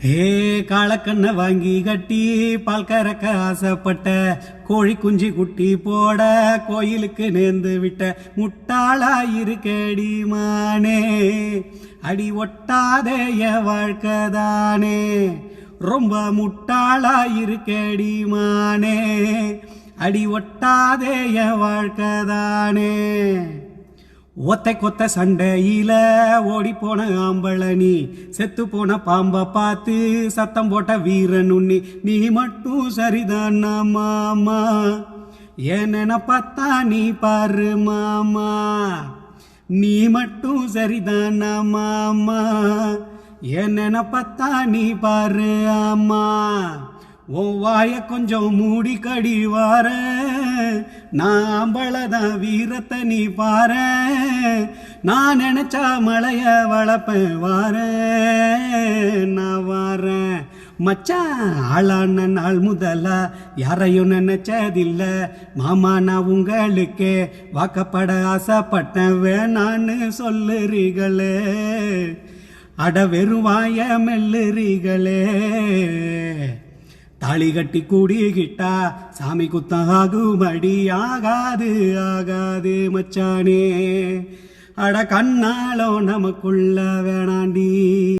ஏ காளக்கண்ண வாங்கி கட்டி பால் கறக்க ஆசைப்பட்ட கோழி குஞ்சு குட்டி போட கோயிலுக்கு நேர்ந்து விட்ட முட்டாளாயிருக்கடி மானே அடி ஒட்டாதேய வாழ்க்கைதானே ரொம்ப முட்டாளாயிருக்கடி மானே அடி ஒட்டாதேய வாழ்க்கைதானே ஒத்தை கொத்த சண்டையில ஓடி போன ஆம்பளனி செத்து போன பாம்ப பார்த்து சத்தம் போட்ட வீரன் உண்ணி நீ மட்டும் சரிதான் மாமா ஏன பார்த்தா நீ பாரு மாமா நீ மட்டும் சரிதான் மாமா ஏன பார்த்தா நீ பாரு ஆமா உன் வாய கொஞ்சம் மூடி கடி வார நான் அம்பளதான் வீரத்தை நீ பார நான் நினைச்சா மழைய வளப்பேன் வார நான் வாரேன் மச்சான் ஆளான நாள் முதலா யாரையும் நினைச்சதில்ல மாமா நான் உங்களுக்கே வாக்கப்பட ஆசைப்பட்டேன் வேணான்னு சொல்லுறீங்களே அட வெறுவாய மெல்லுறீங்களே தாளி கட்டி கூடிக்கிட்டா சாமி குத்தம் ஆகுமடி ஆகாது ஆகாது மச்சானே அட கண்ணாலோ நமக்குள்ள வேணாண்டி.